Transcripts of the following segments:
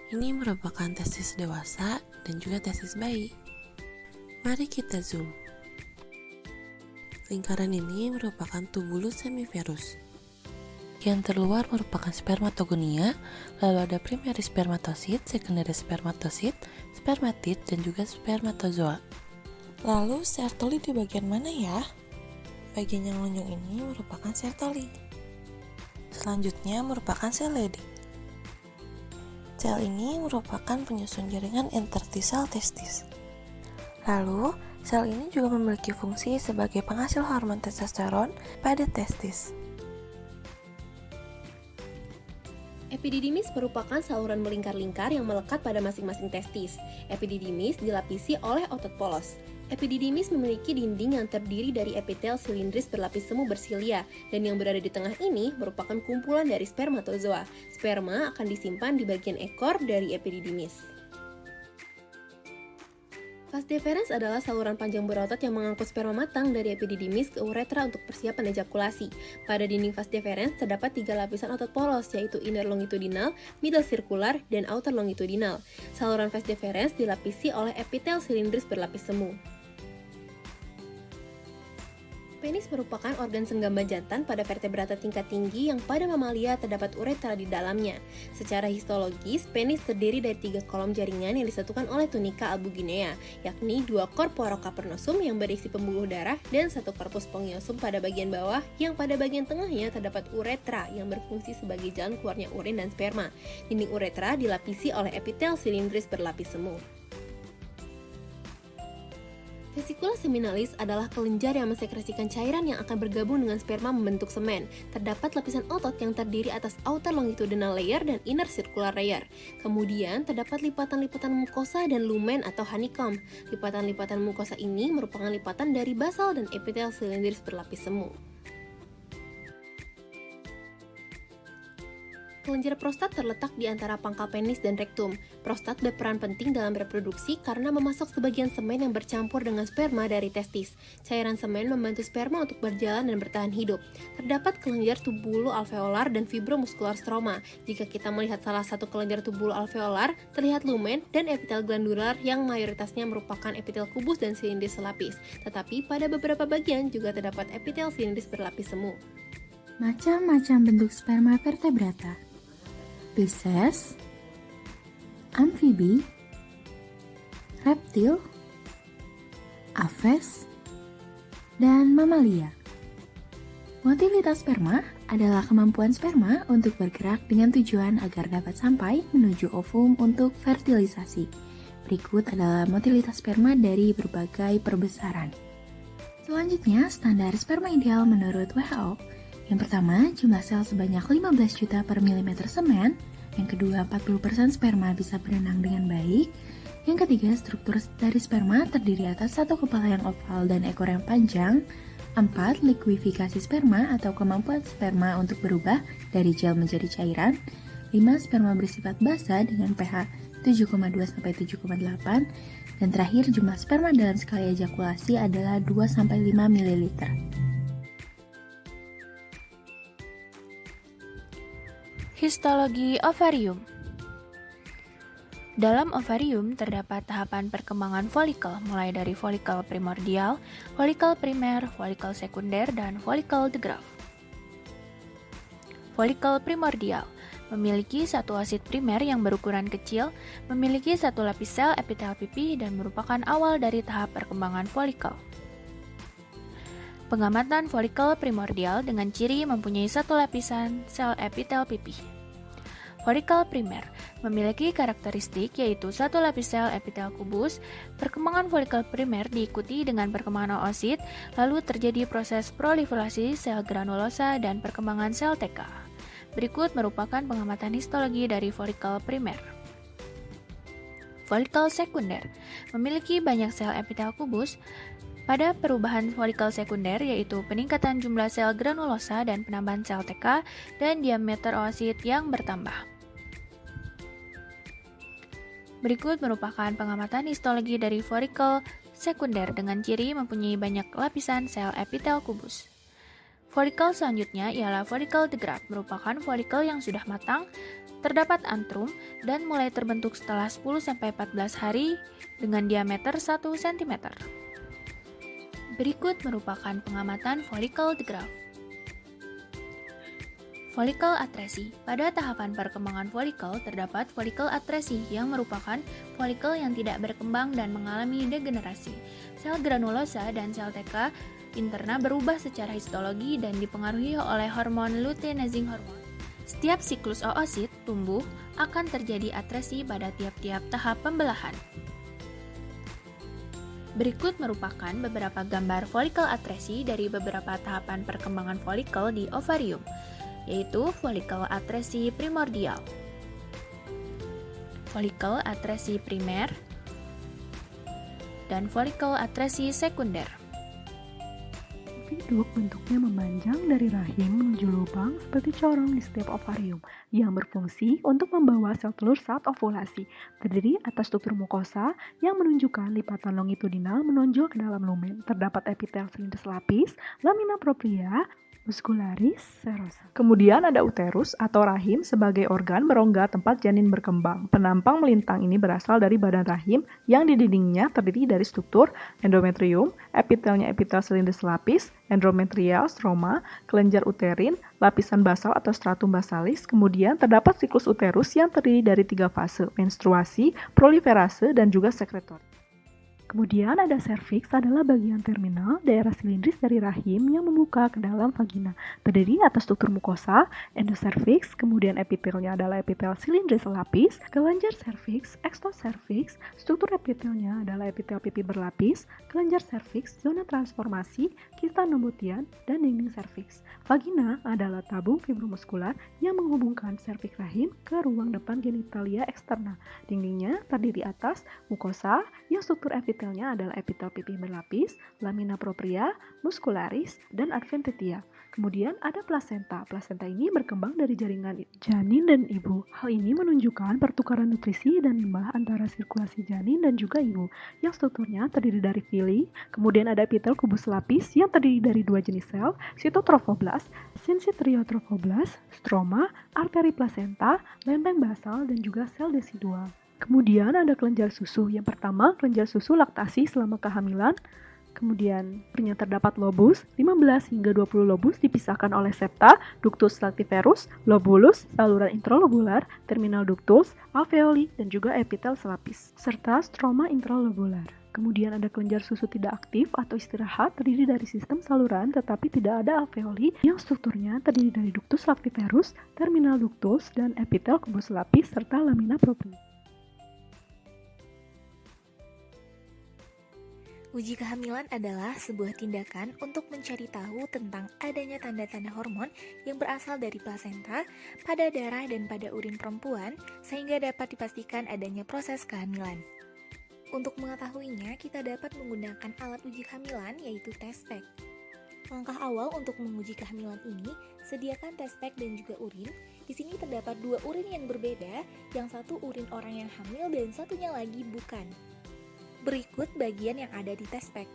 Ini merupakan testis dewasa dan juga testis bayi. Mari kita zoom. Lingkaran ini merupakan tubulus semiferus. Yang terluar merupakan spermatogonia, lalu ada primary spermatosit, secondary spermatosit, spermatid, dan juga spermatozoa. Lalu sertoli di bagian mana ya? Bagian yang lonjong ini merupakan sertoli. Selanjutnya merupakan sel Leydig. Sel ini merupakan penyusun jaringan interstisial testis. Lalu, sel ini juga memiliki fungsi sebagai penghasil hormon testosteron pada testis. Epididymis merupakan saluran melingkar-lingkar yang melekat pada masing-masing testis. Epididymis dilapisi oleh otot polos. Epididymis memiliki dinding yang terdiri dari epitel silindris berlapis semu bersilia, dan yang berada di tengah ini merupakan kumpulan dari spermatozoa. Sperma akan disimpan di bagian ekor dari epididymis. Vas deferens adalah saluran panjang berotot yang mengangkut sperma matang dari epididymis ke uretra untuk persiapan ejakulasi. Pada dinding vas deferens terdapat 3 lapisan otot polos, yaitu inner longitudinal, middle circular, dan outer longitudinal. Saluran vas deferens dilapisi oleh epitel silindris berlapis semu. Penis merupakan organ senggama jantan pada vertebrata tingkat tinggi yang pada mamalia terdapat uretra di dalamnya. Secara histologis, penis terdiri dari 3 kolom jaringan yang disatukan oleh tunika albuginea, yakni 2 kor porokapernosum yang berisi pembuluh darah dan 1 korpus spongiosum pada bagian bawah yang pada bagian tengahnya terdapat uretra yang berfungsi sebagai jalan keluarnya urin dan sperma. Dinding uretra dilapisi oleh epitel silindris berlapis semu. Vesicula seminalis adalah kelenjar yang mensekresikan cairan yang akan bergabung dengan sperma membentuk semen. Terdapat lapisan otot yang terdiri atas outer longitudinal layer dan inner circular layer. Kemudian terdapat lipatan-lipatan mukosa dan lumen atau honeycomb. Lipatan-lipatan mukosa ini merupakan lipatan dari basal dan epitel silindris berlapis semu. Kelenjar prostat terletak di antara pangkal penis dan rektum. Prostat berperan penting dalam reproduksi karena memasok sebagian semen yang bercampur dengan sperma dari testis. Cairan semen membantu sperma untuk berjalan dan bertahan hidup. Terdapat kelenjar tubulo-alveolar dan fibromuskular stroma. Jika kita melihat salah satu kelenjar tubulo-alveolar, terlihat lumen dan epitel glandular yang mayoritasnya merupakan epitel kubus dan silindris selapis. Tetapi pada beberapa bagian juga terdapat epitel silindris berlapis semu. Macam-macam bentuk sperma vertebrata: Pisces, amfibi, reptil, aves, dan mamalia. Motilitas sperma adalah kemampuan sperma untuk bergerak dengan tujuan agar dapat sampai menuju ovum untuk fertilisasi. Berikut adalah motilitas sperma dari berbagai perbesaran. Selanjutnya, standar sperma ideal menurut WHO. Yang pertama, jumlah sel sebanyak 15 juta per milimeter semen. Yang kedua, 40% sperma bisa berenang dengan baik. Yang ketiga, struktur dari sperma terdiri atas satu kepala yang oval dan ekor yang panjang. 4. Likuifikasi sperma atau kemampuan sperma untuk berubah dari gel menjadi cairan. 5. Sperma bersifat basa dengan pH 7,2-7,8. Dan terakhir, jumlah sperma dalam sekali ejakulasi adalah 2-5 ml. Histologi ovarium. Dalam ovarium terdapat tahapan perkembangan folikel mulai dari folikel primordial, folikel primer, folikel sekunder, dan folikel de Graaff. Folikel primordial memiliki satu asid primer yang berukuran kecil, memiliki satu lapis sel epitel pipih, dan merupakan awal dari tahap perkembangan folikel. Pengamatan folikel primordial dengan ciri mempunyai satu lapisan sel epitel pipih. Folikel primer memiliki karakteristik yaitu satu lapis sel epitel kubus. Perkembangan folikel primer diikuti dengan perkembangan oosit, lalu terjadi proses proliferasi sel granulosa dan perkembangan sel TK. Berikut merupakan pengamatan histologi dari folikel primer. Folikel sekunder memiliki banyak sel epitel kubus. Pada perubahan folikel sekunder yaitu peningkatan jumlah sel granulosa dan penambahan sel TK dan diameter oosit yang bertambah. Berikut merupakan pengamatan histologi dari folikel sekunder dengan ciri mempunyai banyak lapisan sel epitel kubus. Folikel selanjutnya ialah folikel degrad, merupakan folikel yang sudah matang, terdapat antrum, dan mulai terbentuk setelah 10-14 hari dengan diameter 1 cm. Berikut merupakan pengamatan folikel degrad. Folikel atresi. Pada tahapan perkembangan folikel, terdapat folikel atresi yang merupakan folikel yang tidak berkembang dan mengalami degenerasi. Sel granulosa dan sel TK interna berubah secara histologi dan dipengaruhi oleh hormon luteinizing hormone. Setiap siklus oosit tumbuh akan terjadi atresi pada tiap-tiap tahap pembelahan. Berikut merupakan beberapa gambar folikel atresi dari beberapa tahapan perkembangan folikel di ovarium, yaitu folikel atresi primordial, folikel atresi primer, dan folikel atresi sekunder. Oviduk bentuknya memanjang dari rahim menuju lubang seperti corong di setiap ovarium yang berfungsi untuk membawa sel telur saat ovulasi. Terdiri atas struktur mukosa yang menunjukkan lipatan longitudinal menonjol ke dalam lumen. Terdapat epitel silindris lapis, lamina propria, muscularis, serosa. Kemudian ada uterus atau rahim sebagai organ berongga tempat janin berkembang. Penampang melintang ini berasal dari badan rahim yang di dindingnya terdiri dari struktur endometrium, epitelnya epitel silindris lapis, endometrial, stroma, kelenjar uterin, lapisan basal atau stratum basalis. Kemudian terdapat siklus uterus yang terdiri dari 3 fase, menstruasi, proliferase, dan juga sekretori. Kemudian ada serviks adalah bagian terminal daerah silindris dari rahim yang membuka ke dalam vagina. Terdiri atas struktur mukosa, endoservix, kemudian epitelnya adalah epitel silindris lapis, kelenjar serviks, ektoservix, struktur epitelnya adalah epitel pipi berlapis, kelenjar serviks, zona transformasi, kista numbutian, dan dinding serviks. Vagina adalah tabung fibromuskular yang menghubungkan serviks rahim ke ruang depan genitalia eksterna. Dindingnya terdiri atas mukosa yang struktur epitelnya adalah epitel pipi berlapis, lamina propria, muscularis, dan adventitia. Kemudian ada plasenta. Plasenta ini berkembang dari jaringan janin dan ibu. Hal ini menunjukkan pertukaran nutrisi dan limbah antara sirkulasi janin dan juga ibu, yang strukturnya terdiri dari villi. Kemudian ada epitel kubus lapis yang terdiri dari 2 jenis sel, sitotrofoblast, syncytiotrofoblast, stroma, arteri plasenta, lempeng basal, dan juga sel desidua. Kemudian ada kelenjar susu. Yang pertama, kelenjar susu laktasi selama kehamilan. Kemudian terdapat lobus, 15 hingga 20 lobus dipisahkan oleh septa, ductus lactiferus, lobulus, saluran intralobular, terminal ductus, alveoli, dan juga epitel selapis, serta stroma intralobular. Kemudian ada kelenjar susu tidak aktif atau istirahat terdiri dari sistem saluran tetapi tidak ada alveoli yang strukturnya terdiri dari ductus lactiferus, terminal ductus, dan epitel kubus lapis serta lamina propria. Uji kehamilan adalah sebuah tindakan untuk mencari tahu tentang adanya tanda-tanda hormon yang berasal dari plasenta, pada darah dan pada urin perempuan, sehingga dapat dipastikan adanya proses kehamilan. Untuk mengetahuinya, kita dapat menggunakan alat uji kehamilan yaitu test pack. Langkah awal untuk menguji kehamilan ini, sediakan test pack dan juga urin. Di sini terdapat 2 urin yang berbeda, yang satu urin orang yang hamil dan satunya lagi bukan. Berikut bagian yang ada di test pack.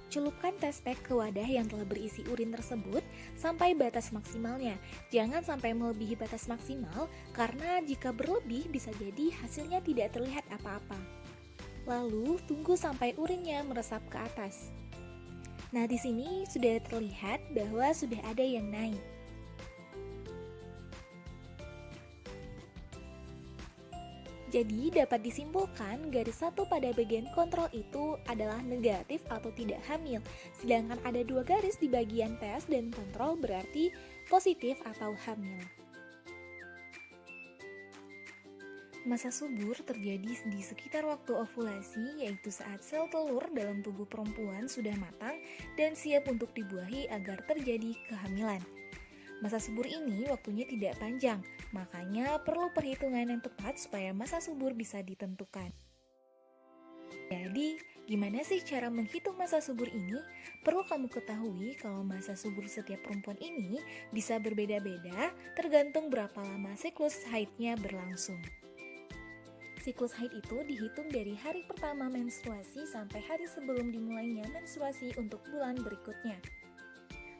Celupkan test pack ke wadah yang telah berisi urin tersebut sampai batas maksimalnya. Jangan sampai melebihi batas maksimal, karena jika berlebih bisa jadi hasilnya tidak terlihat apa-apa. Lalu, tunggu sampai urinnya meresap ke atas. Nah, di sini sudah terlihat bahwa sudah ada yang naik. Jadi dapat disimpulkan garis satu pada bagian kontrol itu adalah negatif atau tidak hamil, sedangkan ada 2 garis di bagian tes dan kontrol berarti positif atau hamil. Masa subur terjadi di sekitar waktu ovulasi, yaitu saat sel telur dalam tubuh perempuan sudah matang dan siap untuk dibuahi agar terjadi kehamilan. Masa subur ini waktunya tidak panjang, makanya perlu perhitungan yang tepat supaya masa subur bisa ditentukan. Jadi, gimana sih cara menghitung masa subur ini? Perlu kamu ketahui kalau masa subur setiap perempuan ini bisa berbeda-beda tergantung berapa lama siklus haidnya berlangsung. Siklus haid itu dihitung dari hari pertama menstruasi sampai hari sebelum dimulainya menstruasi untuk bulan berikutnya.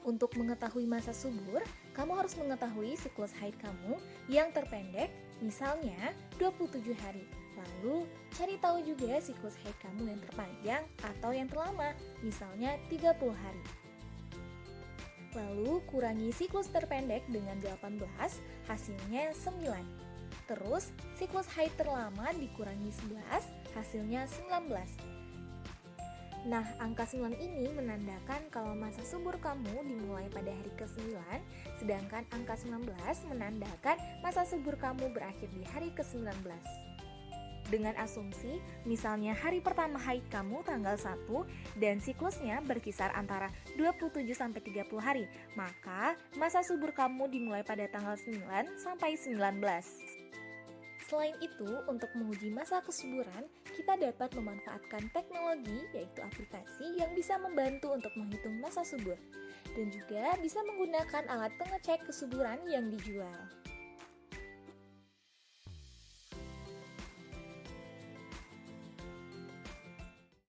Untuk mengetahui masa subur, kamu harus mengetahui siklus haid kamu yang terpendek, misalnya 27 hari. Lalu, cari tahu juga siklus haid kamu yang terpanjang atau yang terlama, misalnya 30 hari. Lalu, kurangi siklus terpendek dengan 18, hasilnya 9. Terus, siklus haid terlama dikurangi 11, hasilnya 19. Nah, angka 9 ini menandakan kalau masa subur kamu dimulai pada hari ke-9, sedangkan angka 19 menandakan masa subur kamu berakhir di hari ke-19. Dengan asumsi, misalnya hari pertama haid kamu tanggal 1 dan siklusnya berkisar antara 27-30 hari, maka masa subur kamu dimulai pada tanggal 9 sampai 19. Selain itu, untuk menguji masa kesuburan, kita dapat memanfaatkan teknologi, yaitu aplikasi yang bisa membantu untuk menghitung masa subur, dan juga bisa menggunakan alat pengecek kesuburan yang dijual.